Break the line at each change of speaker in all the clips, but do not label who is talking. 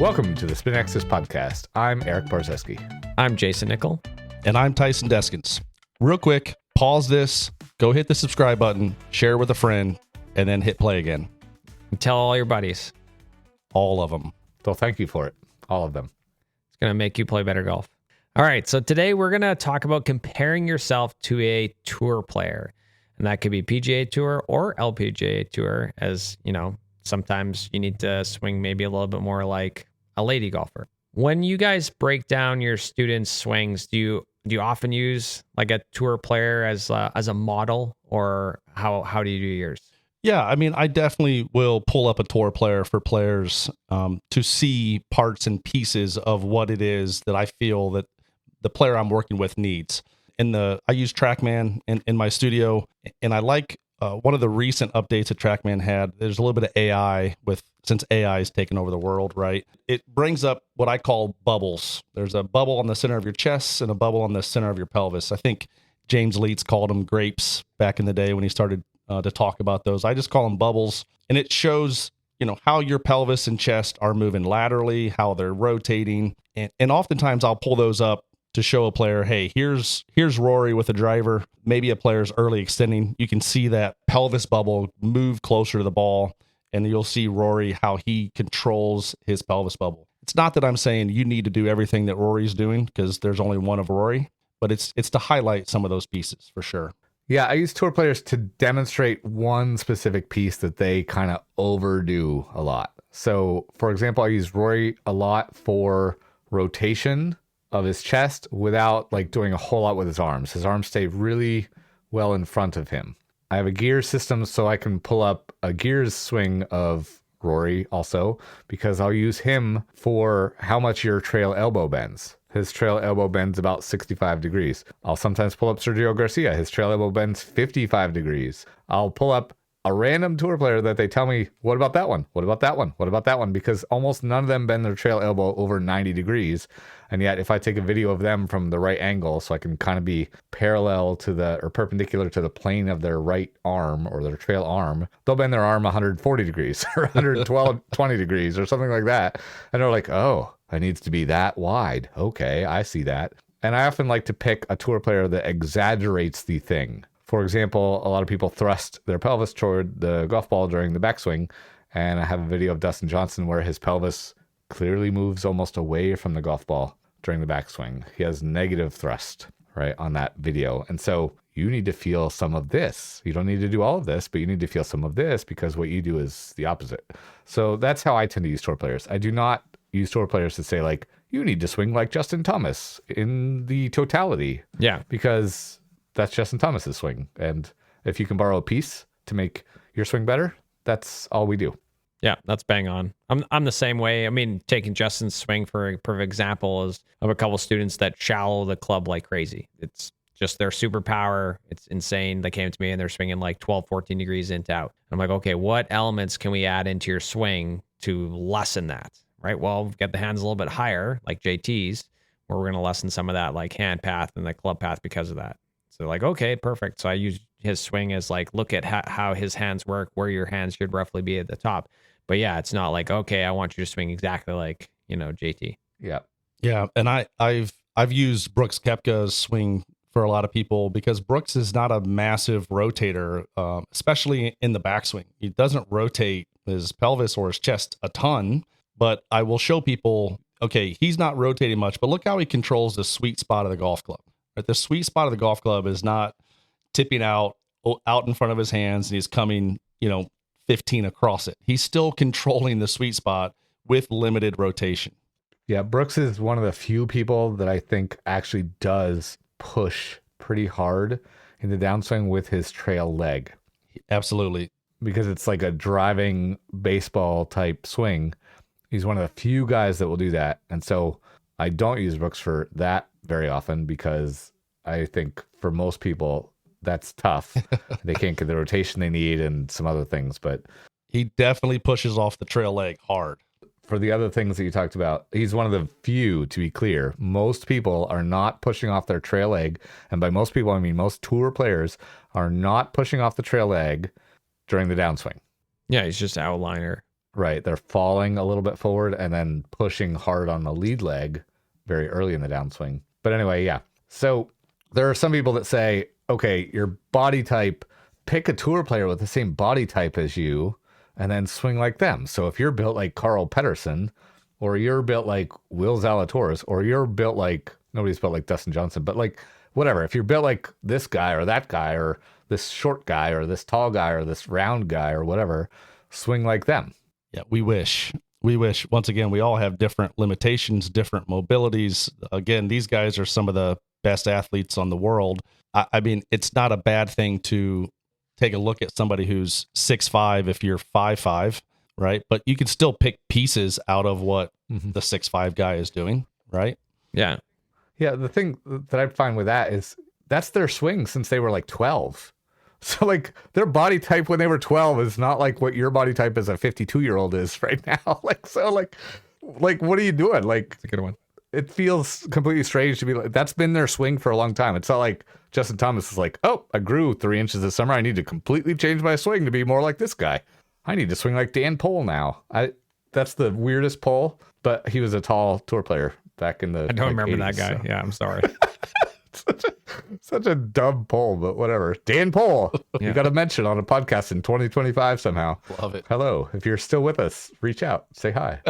Welcome to the Spin Access Podcast. I'm Erik Barzeski.
I'm Jayson Nickol.
And I'm Tyson Deskins. Real quick, pause this, go hit the subscribe button, share with a friend, and then hit play again.
And tell all your buddies.
All of them.
So thank you for it. All of them.
It's going to make you play better golf. All right, so today we're going to talk about comparing yourself to a tour player. And that could be PGA Tour or LPGA Tour, as, you know, sometimes you need to swing maybe a little bit more like a lady golfer. When you guys break down your students' swings, do you often use like a tour player as a model, or how do you do yours?
Yeah, I mean, I definitely will pull up a tour player for players to see parts and pieces of what it is that I feel that the player I'm working with needs. I use TrackMan in my studio, and I like one of the recent updates that TrackMan had. There's a little bit of AI since AI has taken over the world, right? It brings up what I call bubbles. There's a bubble on the center of your chest and a bubble on the center of your pelvis. I think James Leitz called them grapes back in the day when he started to talk about those. I just call them bubbles, and it shows, you know, how your pelvis and chest are moving laterally, how they're rotating, and oftentimes I'll pull those up to show a player, hey, here's Rory with a driver. Maybe a player's early extending. You can see that pelvis bubble move closer to the ball, and you'll see Rory, how he controls his pelvis bubble. It's not that I'm saying you need to do everything that Rory's doing, because there's only one of Rory, but it's to highlight some of those pieces for sure.
Yeah, I use tour players to demonstrate one specific piece that they kind of overdo a lot. So, for example, I use Rory a lot for rotation of his chest without like doing a whole lot with his arms. His arms stay really well in front of him. I have a gear system so I can pull up a gears swing of Rory also, because I'll use him for how much your trail elbow bends. His trail elbow bends about 65 degrees. I'll sometimes pull up Sergio Garcia. His trail elbow bends 55 degrees. I'll pull up a random tour player that they tell me, what about that one? What about that one? What about that one? Because almost none of them bend their trail elbow over 90 degrees. And yet if I take a video of them from the right angle, so I can kind of be parallel to or perpendicular to the plane of their right arm or their trail arm, they'll bend their arm 140 degrees or 120 degrees or something like that. And they're like, oh, it needs to be that wide. Okay, I see that. And I often like to pick a tour player that exaggerates the thing. For example, a lot of people thrust their pelvis toward the golf ball during the backswing, and I have a video of Dustin Johnson where his pelvis clearly moves almost away from the golf ball during the backswing. He has negative thrust, right, on that video. And so you need to feel some of this. You don't need to do all of this, but you need to feel some of this, because what you do is the opposite. So that's how I tend to use tour players. I do not use tour players to say, like, you need to swing like Justin Thomas in the totality.
Yeah.
Because that's Justin Thomas's swing. And if you can borrow a piece to make your swing better, that's all we do.
Yeah, that's bang on. I'm the same way. I mean, taking Justin's swing for a perfect example is of a couple students that shallow the club like crazy. It's just their superpower. It's insane. They came to me and they're swinging like 12, 14 degrees into out. I'm like, okay, what elements can we add into your swing to lessen that? Right? Well, we've got the hands a little bit higher, like JT's, where we're going to lessen some of that like hand path and the club path because of that. So like, okay, perfect. So I use his swing as like, look at how his hands work, where your hands should roughly be at the top. But yeah, it's not like, okay, I want you to swing exactly like, you know, JT.
Yeah.
Yeah, and I've used Brooks Koepka's swing for a lot of people, because Brooks is not a massive rotator, especially in the backswing. He doesn't rotate his pelvis or his chest a ton, but I will show people, okay, he's not rotating much, but look how he controls the sweet spot of the golf club. Right? The sweet spot of the golf club is not tipping out in front of his hands and he's coming, 15 across it. He's still controlling the sweet spot with limited rotation.
Yeah, Brooks is one of the few people that I think actually does push pretty hard in the downswing with his trail leg.
Absolutely.
Because it's like a driving baseball type swing. He's one of the few guys that will do that. And so I don't use Brooks for that very often, because I think for most people that's tough. They can't get the rotation they need and some other things, but
he definitely pushes off the trail leg hard.
For the other things that you talked about, he's one of the few, to be clear. Most people are not pushing off their trail leg. And by most people, I mean most tour players are not pushing off the trail leg during the downswing.
Yeah, he's just outliner.
Right. They're falling a little bit forward and then pushing hard on the lead leg very early in the downswing. But anyway, yeah. So there are some people that say, okay, your body type, pick a tour player with the same body type as you and then swing like them. So if you're built like Carl Pedersen, or you're built like Will Zalatoris, or you're built like, nobody's built like Dustin Johnson, but like whatever, if you're built like this guy or that guy or this short guy or this tall guy or this round guy or whatever, swing like them.
Yeah, we wish. Once again, we all have different limitations, different mobilities. Again, these guys are some of the best athletes on the world. I mean, it's not a bad thing to take a look at somebody who's 6'5" if you're 5'5", right? But you can still pick pieces out of what the 6'5" guy is doing, right?
Yeah.
Yeah, the thing that I find with that is that's their swing since they were like 12. So like their body type when they were 12 is not like what your body type as a 52-year-old is right now. Like what are you doing? Like,
It's a good one.
it feels completely strange to be like, that's been their swing for a long time. It's not like Justin Thomas is like, oh, I grew 3 inches this summer. I need to completely change my swing to be more like this guy. I need to swing like Dan Pohl now. That's the weirdest poll, but he was a tall tour player back in the
I don't remember
80s,
that guy.
so.
Yeah, I'm sorry.
Such a dumb poll, but whatever. Dan Pohl,
Yeah.
you got to mention on a podcast in 2025 somehow.
Love it.
Hello. If you're still with us, reach out, say hi.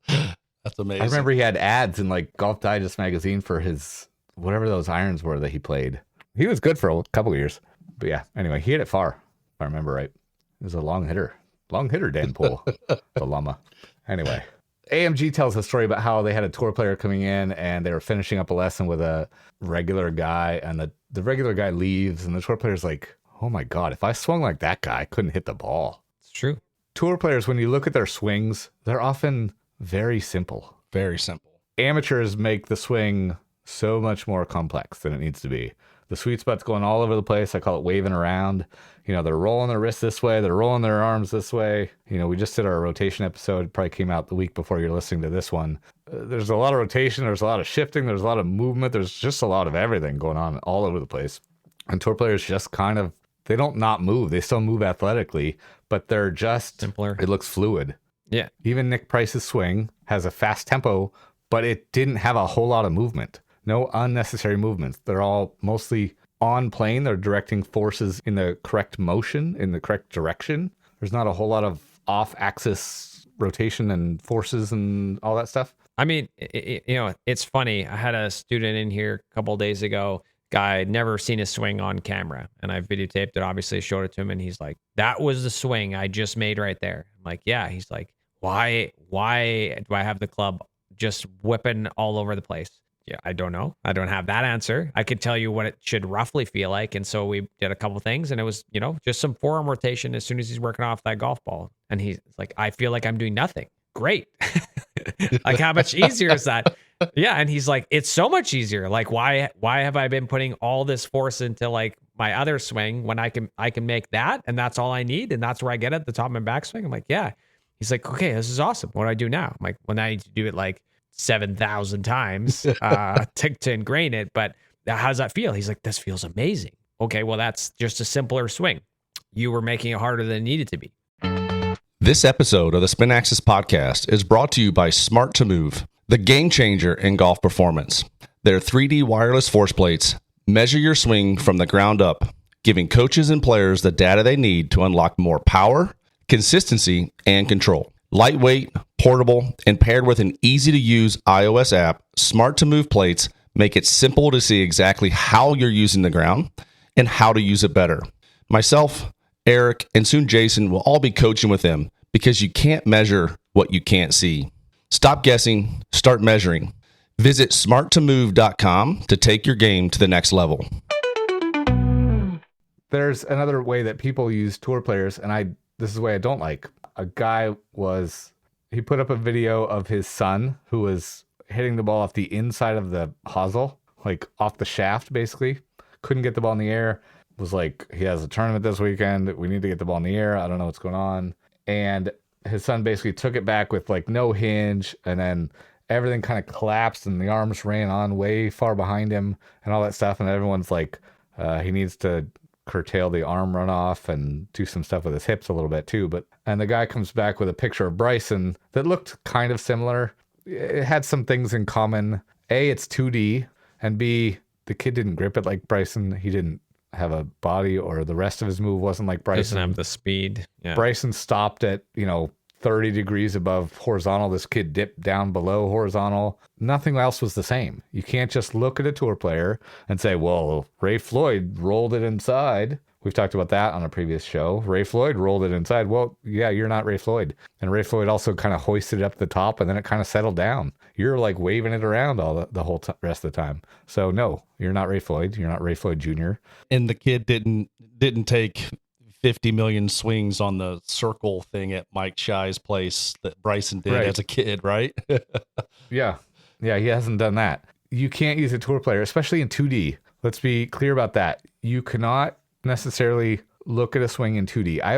That's amazing.
I remember he had ads in like Golf Digest magazine for his, whatever those irons were that he played. He was good for a couple of years. But yeah, anyway, he hit it far, if I remember right. He was a long hitter. Long hitter, Dan Pohl, the llama. Anyway, AMG tells a story about how they had a tour player coming in and they were finishing up a lesson with a regular guy, and the regular guy leaves, and the tour player's like, oh my God, if I swung like that guy, I couldn't hit the ball.
It's true.
Tour players, when you look at their swings, they're often very simple.
Very simple.
Amateurs make the swing so much more complex than it needs to be. The sweet spot's going all over the place. I call it waving around. You know, they're rolling their wrists this way. They're rolling their arms this way. You know, we just did our rotation episode. It probably came out the week before you're listening to this one. There's a lot of rotation. There's a lot of shifting. There's a lot of movement. There's just a lot of everything going on all over the place. And tour players just kind of, they don't not move. They still move athletically, but they're just
Simpler.
It looks fluid.
Yeah.
Even Nick Price's swing has a fast tempo, but it didn't have a whole lot of movement. No unnecessary movements. They're all mostly on plane. They're directing forces in the correct motion, in the correct direction. There's not a whole lot of off-axis rotation and forces and all that stuff.
I mean, it's funny. I had a student in here a couple of days ago. Guy had never seen a swing on camera, and I videotaped it. Obviously, showed it to him, and he's like, "That was the swing I just made right there." I'm like, "Yeah." He's like, "Why do I have the club just whipping all over the place?" Yeah, I don't know. I don't have that answer. I could tell you what it should roughly feel like. And so we did a couple things, and it was, just some forearm rotation as soon as he's working off that golf ball. And he's like, I feel like I'm doing nothing. Great. Like, how much easier is that? Yeah. And he's like, it's so much easier. Like, why have I been putting all this force into like my other swing when I can make that, and that's all I need, and that's where I get it, the top of my backswing? I'm like, yeah. He's like, okay, this is awesome. What do I do now? I'm like, well, now I need to do it like 7,000 times to ingrain it. But how does that feel? He's like, this feels amazing. Okay, well, that's just a simpler swing. You were making it harder than it needed to be.
This episode of the Spin Axis podcast is brought to you by Smart to Move, the game changer in golf performance. Their 3D wireless force plates measure your swing from the ground up, giving coaches and players the data they need to unlock more power, consistency, and control. Lightweight, portable, and paired with an easy-to-use iOS app, Smart to Move plates make it simple to see exactly how you're using the ground and how to use it better. Myself, Erik, and soon Jayson will all be coaching with them because you can't measure what you can't see. Stop guessing, start measuring. Visit smarttomove.com to take your game to the next level.
There's another way that people use tour players, and this is the way I don't like. A guy he put up a video of his son who was hitting the ball off the inside of the hosel, like off the shaft, basically. Couldn't get the ball in the air. Was like, he has a tournament this weekend. We need to get the ball in the air. I don't know what's going on. And his son basically took it back with like no hinge, and then everything kind of collapsed and the arms ran on way far behind him and all that stuff. And everyone's like, he needs to curtail the arm runoff and do some stuff with his hips a little bit too. And the guy comes back with a picture of Bryson that looked kind of similar. It had some things in common. A, it's 2D, and B, the kid didn't grip it like Bryson. He didn't have a body, or the rest of his move wasn't like Bryson.
Doesn't have the speed. Yeah.
Bryson stopped at, 30 degrees above horizontal. This kid dipped down below horizontal. Nothing else was the same. You can't just look at a tour player and say, well, Ray Floyd rolled it inside. We've talked about that on a previous show. Ray Floyd rolled it inside. Well, yeah, you're not Ray Floyd. And Ray Floyd also kind of hoisted it up the top, and then it kind of settled down. You're like waving it around all the whole rest of the time. So no, you're not Ray Floyd. You're not Ray Floyd Jr.
And the kid didn't take 50 million swings on the circle thing at Mike Shy's place that Bryson did as a kid, right?
Yeah, he hasn't done that. You can't use a tour player, especially in 2D. Let's be clear about that. You cannot necessarily look at a swing in 2D. I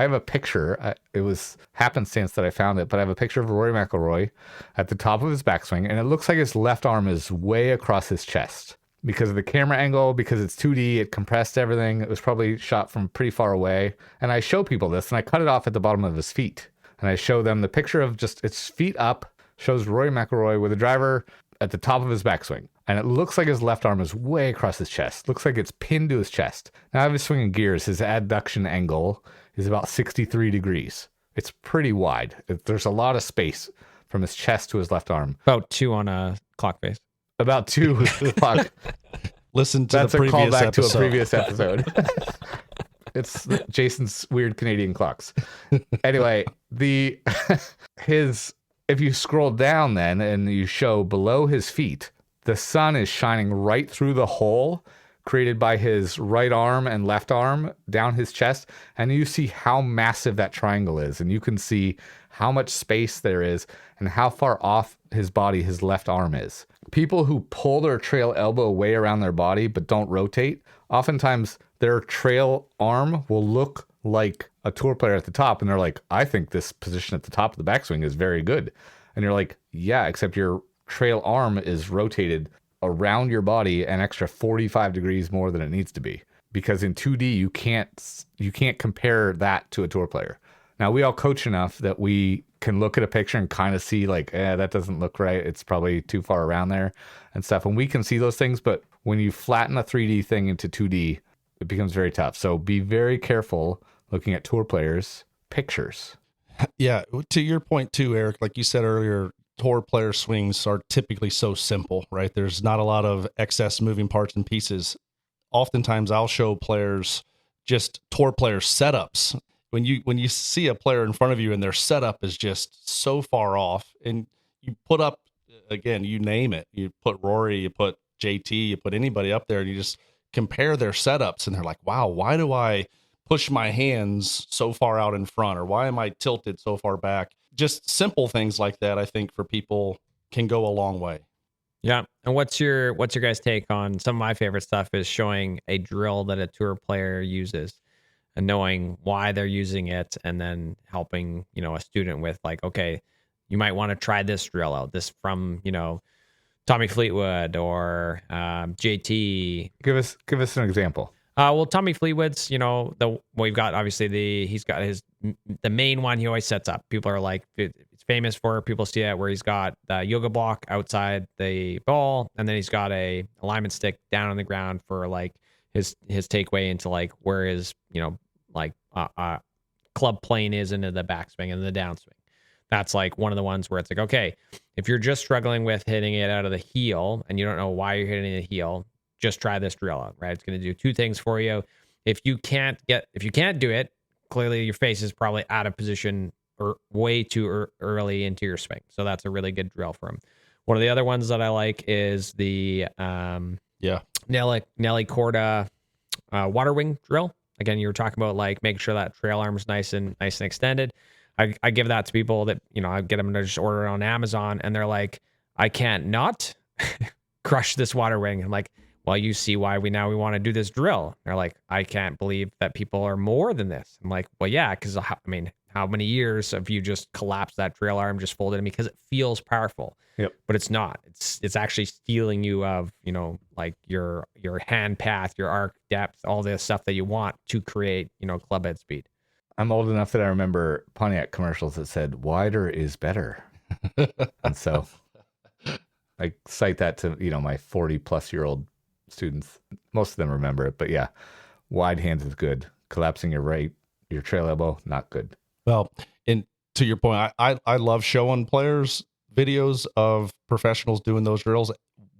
have a picture. It was happenstance that I found it, but I have a picture of Rory McIlroy at the top of his backswing, and it looks like his left arm is way across his chest. Because of the camera angle, because it's 2D, it compressed everything. It was probably shot from pretty far away. And I show people this, and I cut it off at the bottom of his feet. And I show them the picture of just its feet up, shows Rory McIlroy with a driver at the top of his backswing. And it looks like his left arm is way across his chest. Looks like it's pinned to his chest. Now, if he's swinging gears, his adduction angle is about 63 degrees. It's pretty wide. There's a lot of space from his chest to his left arm.
About 2 on a clock face.
About 2 o'clock.
Listen to
That's
the previous
a callback
episode.
to a previous episode. It's Jason's weird Canadian clocks. Anyway, if you scroll down then and you show below his feet, the sun is shining right through the hole created by his right arm and left arm down his chest, and you see how massive that triangle is, and you can see how much space there is and how far off his body his left arm is. People who pull their trail elbow way around their body but don't rotate, oftentimes their trail arm will look like a tour player at the top, and they're like, I think this position at the top of the backswing is very good. And you're like, yeah, except your trail arm is rotated around your body an extra 45 degrees more than it needs to be. Because in 2D, you can't compare that to a tour player. Now, we all coach enough that we can look at a picture and kind of see like, that doesn't look right. It's probably too far around there and stuff. And we can see those things. But when you flatten a 3D thing into 2D, it becomes very tough. So be very careful looking at tour players' pictures.
Yeah. To your point too, Erik, like you said earlier, tour player swings are typically so simple, right? There's not a lot of excess moving parts and pieces. Oftentimes I'll show players just tour player setups. When you see a player in front of you and their setup is just so far off, and you put up, again, you name it, you put Rory, you put JT, you put anybody up there, and you just compare their setups, and they're like, wow, why do I push my hands so far out in front, or why am I tilted so far back? Just simple things like that, I think, for people can go a long way.
Yeah. And what's your guys' take on some of my favorite stuff is showing a drill that a tour player uses and knowing why they're using it, and then helping, a student with like, okay, you might want to try this drill out. This from, Tommy Fleetwood or JT.
Give us an example.
Well, Tommy Fleetwood's, we've got obviously he's got the main one he always sets up. People are like, it's famous for, people see it where he's got the yoga block outside the ball, and then he's got a alignment stick down on the ground for like his takeaway into like where his, club plane is into the backswing and the downswing. That's like one of the ones where it's like, okay, if you're just struggling with hitting it out of the heel and you don't know why you're hitting the heel, just try this drill out, right? It's going to do 2 things for you. If you can't do it, clearly your face is probably out of position or way too early into your swing. So that's a really good drill for him. One of the other ones that I like is the Nelly Corda water wing drill. Again, you were talking about like making sure that trail arm is nice and extended. I give that to people that, I get them to just order it on Amazon, and they're like, I can't not crush this water wing. I'm like, well, you see why we want to do this drill. They're like, I can't believe that people are more than this. I'm like, well, yeah, because how many years have you just collapsed that trail arm, just folded it because it feels powerful.
Yep.
But it's not. It's actually stealing you of, like your hand path, your arc depth, all the stuff that you want to create, club head speed.
I'm old enough that I remember Pontiac commercials that said wider is better. And so I cite that to, my 40 plus year old students. Most of them remember it, but yeah, wide hands is good. Collapsing your trail elbow, not good.
Well, and to your point, I love showing players videos of professionals doing those drills.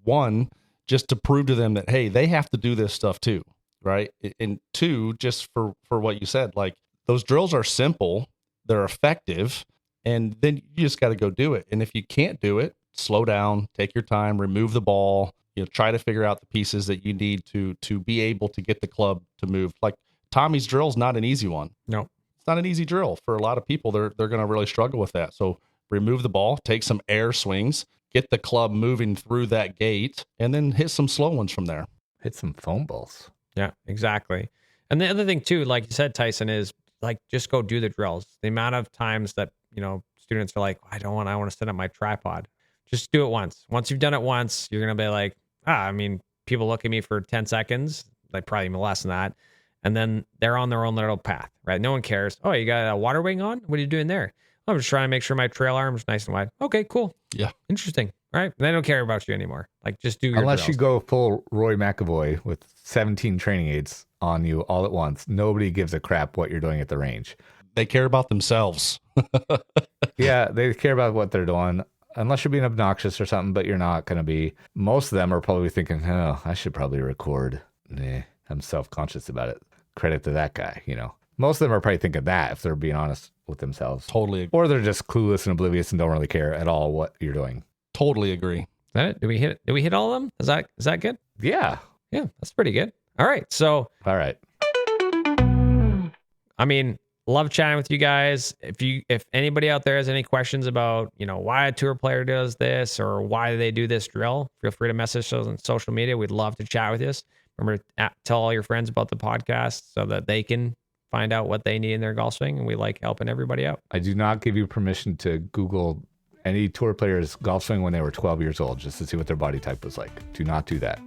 One, just to prove to them that, hey, they have to do this stuff too, right? And two, just for what you said, like those drills are simple, they're effective, and then you just got to go do it. And if you can't do it, slow down, take your time, remove the ball, try to figure out the pieces that you need to be able to get the club to move. Like Tommy's drill is not an easy one.
No,
it's not an easy drill for a lot of people. They're going to really struggle with that. So remove the ball, take some air swings, get the club moving through that gate, and then hit some slow ones from there.
Hit some foam balls.
Yeah, exactly. And the other thing too, like you said, Tyson, is like just go do the drills. The amount of times that students are like, I want to set up my tripod. Just do it once. Once you've done it once, you're gonna be like, people look at me for 10 seconds, like probably even less than that, and then they're on their own little path, right? No one cares. Oh, you got a water wing on? What are you doing there? I'm just trying to make sure my trail arm is nice and wide. Okay, cool.
Yeah.
Interesting. All right. They don't care about you anymore. Like just do your
Unless
drills.
you go full Rory McIlroy with 17 training aids on you all at once. Nobody gives a crap what you're doing at the range.
They care about themselves.
Yeah, they care about what they're doing. Unless you're being obnoxious or something, but you're not going to be. Most of them are probably thinking, oh, I should probably record. Nah, I'm self-conscious about it. Credit to that guy, Most of them are probably thinking that if they're being honest with themselves.
Totally agree.
Or they're just clueless and oblivious and don't really care at all what you're doing.
Totally agree.
Is that it? Did we hit all of them? Is that good?
Yeah.
Yeah, that's pretty good. All right. So,
All right.
I mean, love chatting with you guys. If anybody out there has any questions about, why a tour player does this or why they do this drill, feel free to message us on social media. We'd love to chat with you. Remember to tell all your friends about the podcast so that they can find out what they need in their golf swing. And we like helping everybody out.
I do not give you permission to Google any tour player's golf swing when they were 12 years old just to see what their body type was like. Do not do that.